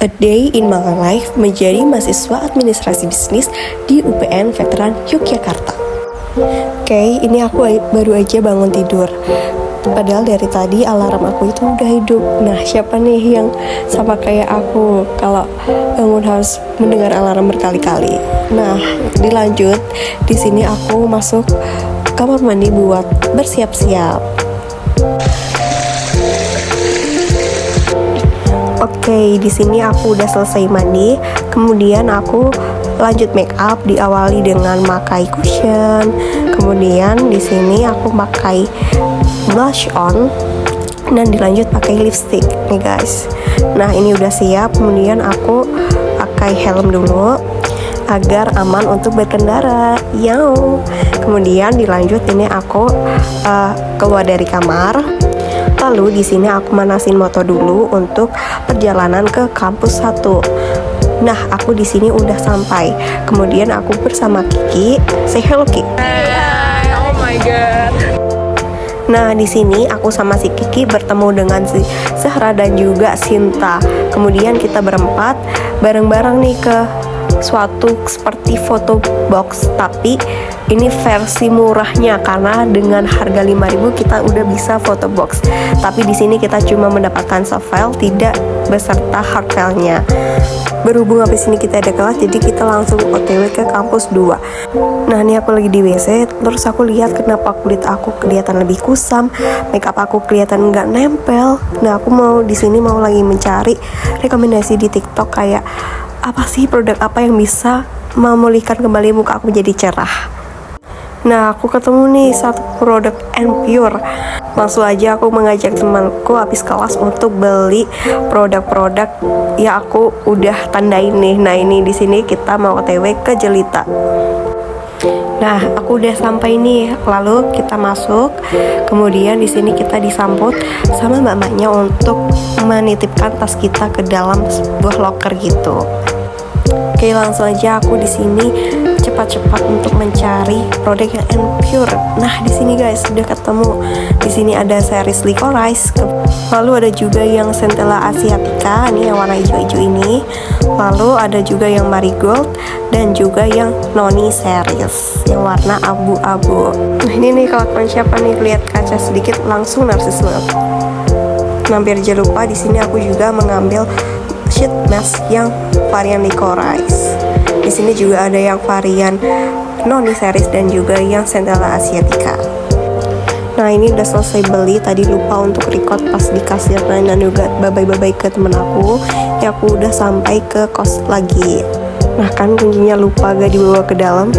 A Day in My Life menjadi mahasiswa administrasi bisnis di UPN Veteran Yogyakarta. Oke, ini aku baru aja bangun tidur. Padahal dari tadi alarm aku itu udah hidup. Nah, siapa nih yang sama kayak aku kalau bangun harus mendengar alarm berkali-kali? Nah, dilanjut. Di sini aku masuk kamar mandi buat bersiap-siap. Oke, di sini aku udah selesai mandi. Kemudian aku lanjut make up, diawali dengan pakai cushion. Kemudian di sini aku pakai blush on dan dilanjut pakai lipstick nih guys. Nah, ini udah siap. Kemudian aku pakai helm dulu agar aman untuk berkendara. Kemudian dilanjut ini aku keluar dari kamar. Lalu di sini aku manasin motor dulu untuk perjalanan ke kampus 1. Nah, aku di sini udah sampai. Kemudian aku bersama Kiki. Say hello, Kiki. Hai, oh my god. Nah, di sini aku sama si Kiki bertemu dengan si Zahra dan juga Sinta. Kemudian kita berempat bareng-bareng nih ke suatu seperti photo box, tapi ini versi murahnya karena dengan harga 5.000 kita udah bisa photo box. Tapi di sini kita cuma mendapatkan soft file, tidak beserta hard file-nya. Berhubung habis ini kita ada kelas, jadi kita langsung OTW ke kampus 2. Nah, ini aku lagi di WC, terus aku lihat kenapa kulit aku kelihatan lebih kusam, makeup aku kelihatan nggak nempel. Nah, aku di sini mau lagi mencari rekomendasi di TikTok kayak apa sih produk apa yang bisa memulihkan kembali muka aku menjadi cerah. Nah, aku ketemu nih satu produk Pure. Langsung aja aku mengajak temanku habis kelas untuk beli produk-produk yang aku udah tandain nih. Nah, ini di sini kita mau OTW ke Jelita. Nah, aku udah sampai nih. Lalu kita masuk. Kemudian di sini kita disambut sama mbak-mbaknya untuk menitipkan tas kita ke dalam sebuah locker gitu. Oke, langsung aja aku di sini cepat-cepat untuk mencari produk yang Pure. Nah, di sini guys sudah ketemu. Di sini ada series Licorice. Lalu ada juga yang Centella Asiatica, ini yang warna hijau-hijau ini. Lalu ada juga yang Marigold dan juga yang Noni series yang warna abu-abu. Nah, ini nih kelakuan siapa nih, lihat kaca sedikit langsung narsis banget. Nah, biar jangan lupa di sini aku juga mengambil sheet mask yang varian Licorice. Di sini juga ada yang varian Noni series dan juga yang Centella Asiatica. Nah, ini udah selesai beli, tadi lupa untuk record pas di kasir dan juga bye-bye ke temen aku. Ya, aku udah sampai ke kos lagi. Nah, kan kuncinya lupa gak dibawa ke dalam.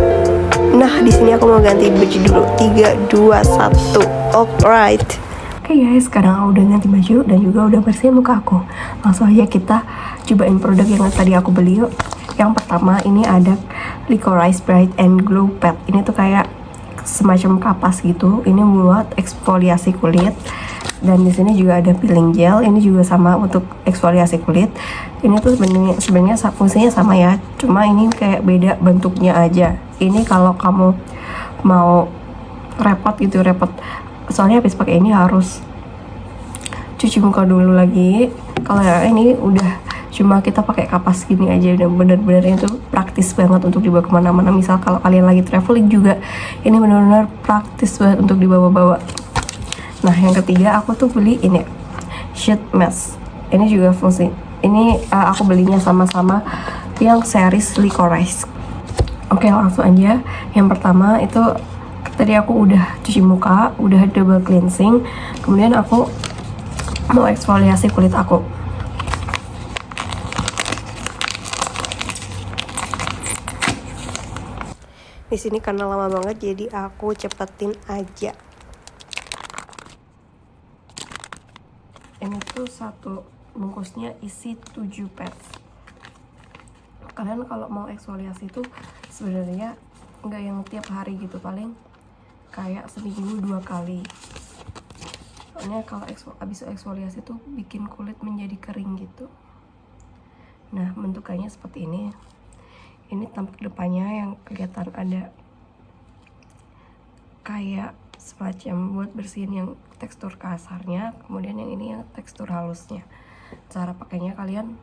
Nah, di sini aku mau ganti baju dulu. 3, 2, 1. Alright. Oke guys, sekarang aku udah ganti baju dan juga udah bersih muka aku. Langsung aja kita cobain produk yang tadi aku beli yuk. Yang pertama ini ada Licorice Bright and Glow Pad. Ini tuh kayak semacam kapas gitu. Ini buat eksfoliasi kulit. Dan di sini juga ada peeling gel. Ini juga sama untuk eksfoliasi kulit. Ini tuh sebenarnya fungsinya sama ya. Cuma ini kayak beda bentuknya aja. Ini kalau kamu mau repot. Soalnya habis pakai ini harus cuci muka dulu lagi. Kalau yang ini udah cuma kita pakai kapas gini aja, udah bener-bener itu praktis banget untuk dibawa kemana-mana. Misal kalau kalian lagi traveling juga, ini bener-bener praktis banget untuk dibawa-bawa. Nah, yang ketiga aku tuh beli ini sheet mask. Ini juga fungsi. Ini aku belinya sama-sama yang series Licorice. Oke, langsung aja. Yang pertama itu tadi aku udah cuci muka, udah double cleansing. Kemudian aku mau eksfoliasi kulit aku. Di sini karena lama banget jadi aku cepetin aja. Ini tuh satu bungkusnya isi 7 pads. Kalian kalau mau eksfoliasi tuh sebenarnya nggak yang tiap hari gitu, paling kayak seminggu 2 kali. Soalnya kalau abis eksfoliasi tuh bikin kulit menjadi kering gitu. Nah, bentukannya seperti ini. Ini tampak depannya yang kelihatan ada kayak semacam buat bersihin yang tekstur kasarnya. Kemudian yang ini yang tekstur halusnya. Cara pakainya kalian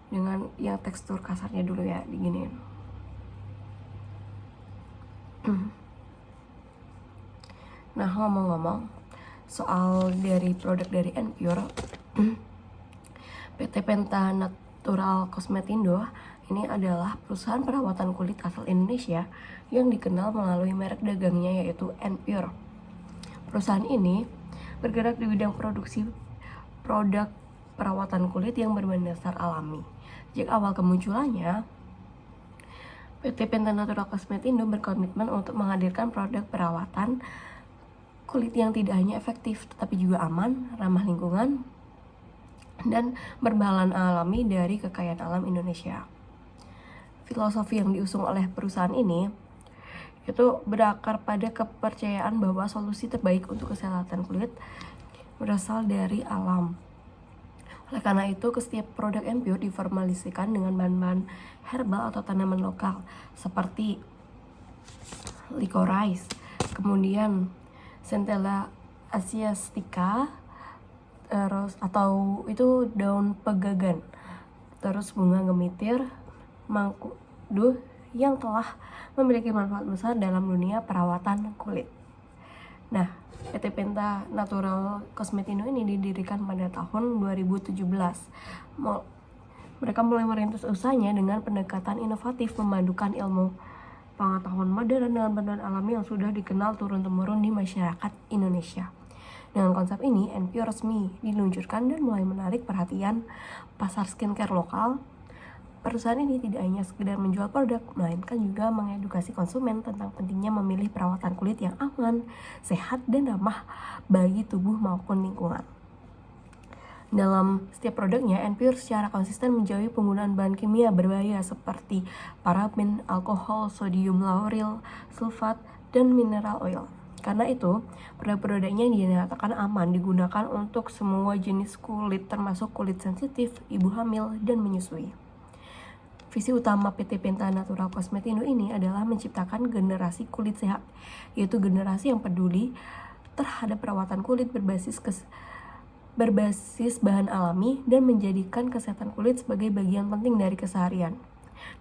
dengan yang tekstur kasarnya dulu ya, diginiin. Nah, ngomong-ngomong soal dari produk dari Enpure, PT Penta Natural Cosmetindo ini adalah perusahaan perawatan kulit asal Indonesia yang dikenal melalui merek dagangnya yaitu Enpure. Perusahaan ini bergerak di bidang produksi produk perawatan kulit yang berdasar alami. Sejak awal kemunculannya, PT Penta Natural Cosmetindo berkomitmen untuk menghadirkan produk perawatan kulit yang tidak hanya efektif tetapi juga aman, ramah lingkungan, dan berbahan alami dari kekayaan alam Indonesia. Filosofi yang diusung oleh perusahaan ini itu berakar pada kepercayaan bahwa solusi terbaik untuk kesehatan kulit berasal dari alam. Oleh karena itu, setiap produk Enpure diformulasikan dengan bahan-bahan herbal atau tanaman lokal seperti licorice, kemudian Centella asiatica, terus atau itu daun pegagan, terus bunga gemitir, mangkudu yang telah memiliki manfaat besar dalam dunia perawatan kulit. Nah, PT Penta Natural Cosmetindo ini didirikan pada tahun 2017. Mereka mulai merintis usahanya dengan pendekatan inovatif memadukan ilmu pengetahuan modern dengan bahan alami yang sudah dikenal turun-temurun di masyarakat Indonesia. Dengan konsep ini, Enpure resmi diluncurkan dan mulai menarik perhatian pasar skincare lokal. Perusahaan ini tidak hanya sekedar menjual produk, melainkan juga mengedukasi konsumen tentang pentingnya memilih perawatan kulit yang aman, sehat, dan ramah bagi tubuh maupun lingkungan. Dalam setiap produknya, Enpure secara konsisten menjauhi penggunaan bahan kimia berbahaya seperti paraben, alkohol, sodium lauryl, sulfat, dan mineral oil. Karena itu, produk-produknya dinyatakan aman digunakan untuk semua jenis kulit termasuk kulit sensitif, ibu hamil, dan menyusui. Visi utama PT Penta Natural Cosmetindo ini adalah menciptakan generasi kulit sehat, yaitu generasi yang peduli terhadap perawatan kulit berbasis bahan alami dan menjadikan kesehatan kulit sebagai bagian penting dari keseharian.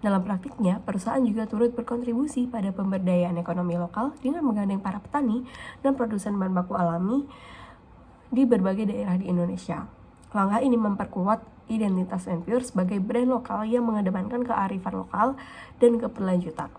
Dalam praktiknya, perusahaan juga turut berkontribusi pada pemberdayaan ekonomi lokal dengan menggandeng para petani dan produsen bahan baku alami di berbagai daerah di Indonesia. Langkah ini memperkuat identitas Enpure sebagai brand lokal yang mengedepankan kearifan lokal dan keberlanjutan.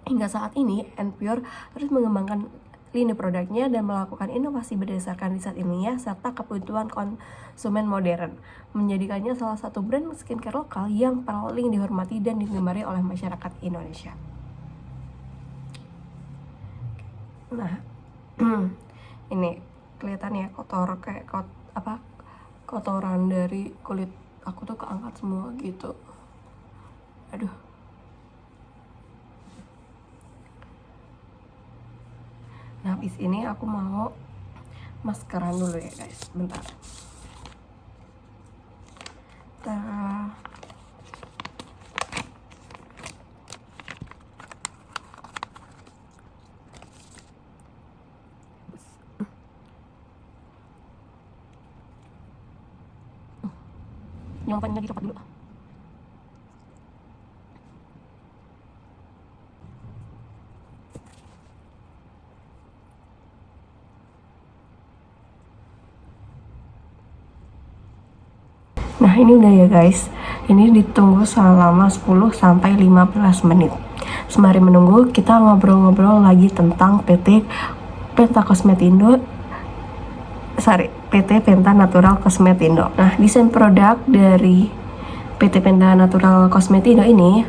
Hingga saat ini, Enpure terus mengembangkan lini produknya dan melakukan inovasi berdasarkan riset ilmiah serta kebutuhan konsumen modern, menjadikannya salah satu brand skincare lokal yang paling dihormati dan digemari oleh masyarakat Indonesia. Nah, ini kelihatannya kotor kayak kotoran dari kulit aku tuh keangkat semua gitu. Aduh. Nah, habis ini aku mau maskeran dulu ya guys, bentar. Jangan lupa lagi copot dulu. Nah, ini udah ya guys. Ini ditunggu selama 10 sampai 15 menit. Sembari menunggu, kita ngobrol-ngobrol lagi tentang PT Penta Natural Cosmetindo. Nah, desain produk dari PT Penta Natural Cosmetindo ini,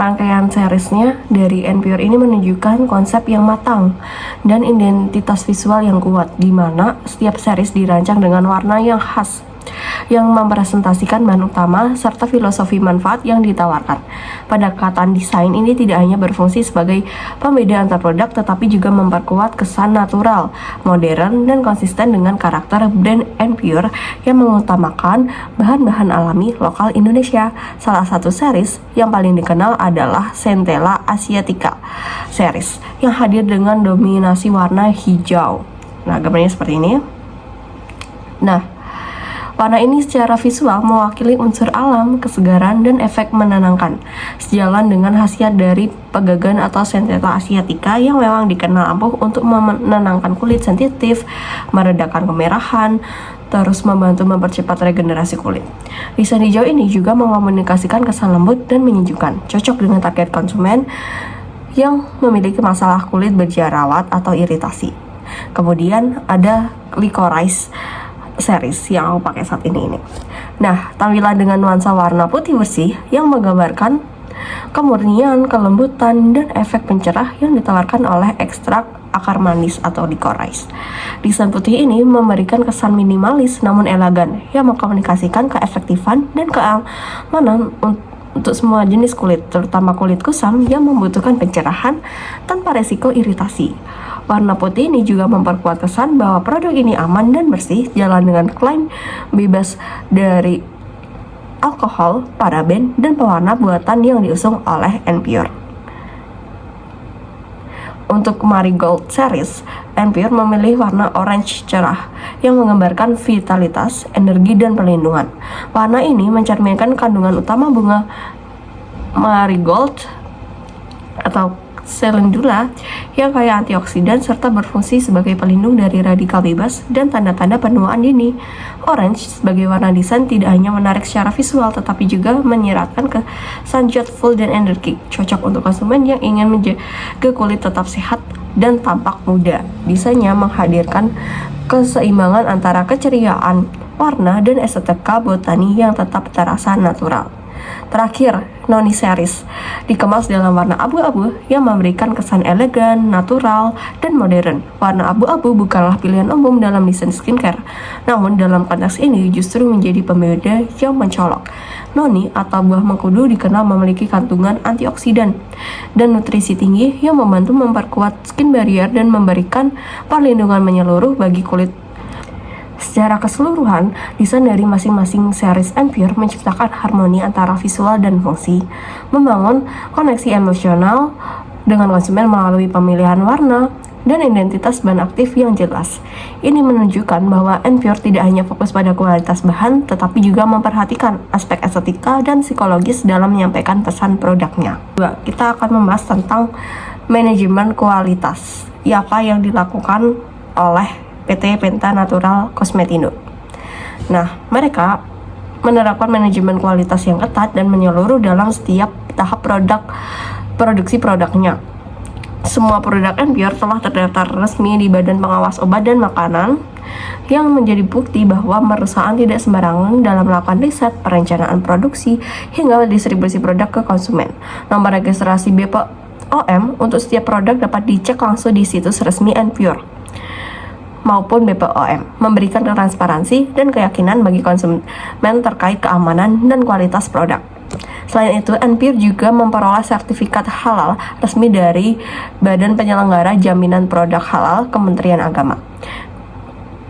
rangkaian seriesnya dari Enpure ini menunjukkan konsep yang matang dan identitas visual yang kuat, di mana setiap series dirancang dengan warna yang khas yang mempresentasikan bahan utama serta filosofi manfaat yang ditawarkan. Pendekatan desain ini tidak hanya berfungsi sebagai pembeda antar produk, tetapi juga memperkuat kesan natural, modern, dan konsisten dengan karakter brand Enpure yang mengutamakan bahan-bahan alami lokal Indonesia. Salah satu series yang paling dikenal adalah Centella asiatica series yang hadir dengan dominasi warna hijau. Nah, gambarnya seperti ini. Nah, Warna ini secara visual mewakili unsur alam, kesegaran, dan efek menenangkan, sejalan dengan khasiat dari pegagan atau Centella asiatica yang memang dikenal ampuh untuk menenangkan kulit sensitif, meredakan kemerahan, terus membantu mempercepat regenerasi kulit. Desain hijau ini juga mengkomunikasikan kesan lembut dan menyejukkan, cocok dengan target konsumen yang memiliki masalah kulit berjerawat atau iritasi. Kemudian ada Licorice series yang aku pakai saat ini. Nah, tampilan dengan nuansa warna putih bersih yang menggambarkan kemurnian, kelembutan, dan efek pencerah yang ditawarkan oleh ekstrak akar manis atau licorice. Desain putih ini memberikan kesan minimalis namun elegan yang mengkomunikasikan keefektifan dan keamanan untuk semua jenis kulit, terutama kulit kusam yang membutuhkan pencerahan tanpa resiko iritasi. Warna putih ini juga memperkuat kesan bahwa produk ini aman dan bersih, jalan dengan klaim bebas dari alkohol, paraben, dan pewarna buatan yang diusung oleh NPure. Untuk Marigold series, NPure memilih warna orange cerah yang menggambarkan vitalitas, energi, dan perlindungan. Warna ini mencerminkan kandungan utama bunga marigold atau calendula yang kaya antioksidan serta berfungsi sebagai pelindung dari radikal bebas dan tanda-tanda penuaan dini. Orange sebagai warna desain tidak hanya menarik secara visual tetapi juga menyiratkan kesan youthful dan energik, cocok untuk konsumen yang ingin menjaga kulit tetap sehat dan tampak muda. Desainnya menghadirkan keseimbangan antara keceriaan warna dan estetika botani yang tetap terasa natural. Terakhir, Noni series dikemas dalam warna abu-abu yang memberikan kesan elegan, natural, dan modern. Warna abu-abu bukanlah pilihan umum dalam desain skincare, namun dalam konteks ini justru menjadi pembeda yang mencolok. Noni atau buah mengkudu dikenal memiliki kandungan antioksidan dan nutrisi tinggi yang membantu memperkuat skin barrier dan memberikan perlindungan menyeluruh bagi kulit. Secara keseluruhan, desain dari masing-masing series NPure menciptakan harmoni antara visual dan fungsi, membangun koneksi emosional dengan konsumen melalui pemilihan warna dan identitas bahan aktif yang jelas. Ini menunjukkan bahwa NPure tidak hanya fokus pada kualitas bahan, tetapi juga memperhatikan aspek estetika dan psikologis dalam menyampaikan pesan produknya. Kita akan membahas tentang manajemen kualitas, apa yang dilakukan oleh PT Penta Natural Cosmetindo. Nah, mereka menerapkan manajemen kualitas yang ketat dan menyeluruh dalam setiap tahap produksi produknya. Semua produk NPure telah terdaftar resmi di Badan Pengawas Obat dan Makanan yang menjadi bukti bahwa perusahaan tidak sembarangan dalam melakukan riset, perencanaan produksi, hingga distribusi produk ke konsumen. Nomor registrasi BPOM untuk setiap produk dapat dicek langsung di situs resmi NPure maupun BPOM, memberikan transparansi dan keyakinan bagi konsumen terkait keamanan dan kualitas produk. Selain itu, NPure juga memperoleh sertifikat halal resmi dari Badan Penyelenggara Jaminan Produk Halal Kementerian Agama,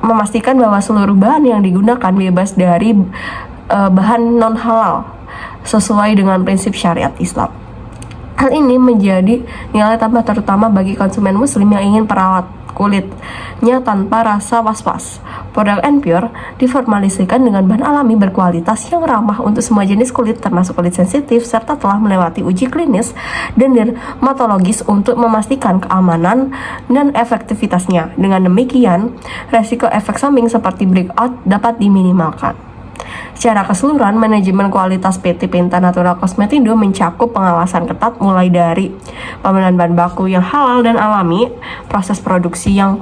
memastikan bahwa seluruh bahan yang digunakan bebas dari bahan non-halal sesuai dengan prinsip syariat Islam. Hal ini menjadi nilai tambah terutama bagi konsumen muslim yang ingin perawat kulitnya tanpa rasa was-was. Produk NPure diformulasikan dengan bahan alami berkualitas yang ramah untuk semua jenis kulit termasuk kulit sensitif serta telah melewati uji klinis dan dermatologis untuk memastikan keamanan dan efektivitasnya. Dengan demikian, resiko efek samping seperti breakout dapat diminimalkan. Secara keseluruhan, manajemen kualitas PT Penta Natural Cosmetindo mencakup pengawasan ketat mulai dari pemilihan bahan baku yang halal dan alami, proses produksi yang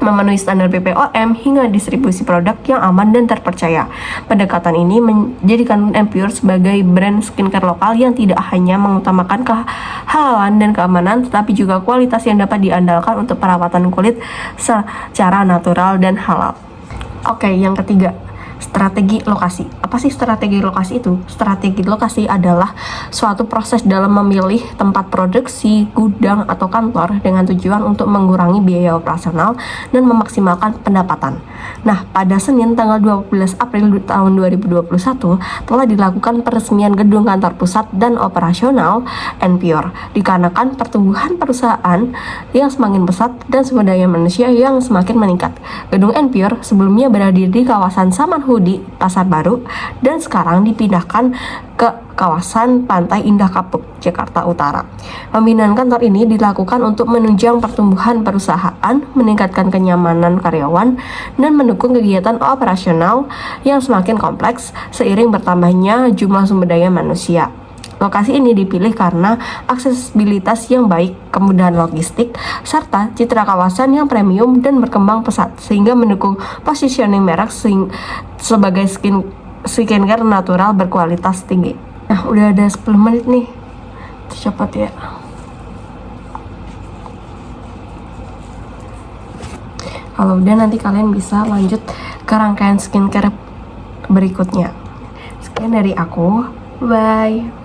memenuhi standar BPOM, hingga distribusi produk yang aman dan terpercaya. Pendekatan ini menjadikan NPure sebagai brand skincare lokal yang tidak hanya mengutamakan kehalalan dan keamanan, tetapi juga kualitas yang dapat diandalkan untuk perawatan kulit secara natural dan halal. Oke, yang ketiga, strategi lokasi. Apa sih strategi lokasi itu? Strategi lokasi adalah suatu proses dalam memilih tempat produksi, gudang, atau kantor dengan tujuan untuk mengurangi biaya operasional dan memaksimalkan pendapatan. Nah, pada Senin tanggal 12 April tahun 2021 telah dilakukan peresmian gedung kantor pusat dan operasional NPR dikarenakan pertumbuhan perusahaan yang semakin pesat dan sumber daya manusia yang semakin meningkat. Gedung NPR sebelumnya berada di kawasan Samanhudi, Pasar Baru, dan sekarang dipindahkan ke kawasan Pantai Indah Kapuk, Jakarta Utara. Pembinaan kantor ini dilakukan untuk menunjang pertumbuhan perusahaan, meningkatkan kenyamanan karyawan, dan mendukung kegiatan operasional yang semakin kompleks seiring bertambahnya jumlah sumber daya manusia. Lokasi ini dipilih karena aksesibilitas yang baik, kemudahan logistik, serta citra kawasan yang premium dan berkembang pesat, sehingga mendukung positioning merek sebagai skincare natural berkualitas tinggi. Nah, udah ada 10 menit nih. Cepat ya. Kalau udah, nanti kalian bisa lanjut ke rangkaian skincare berikutnya. Sekian dari aku. Bye.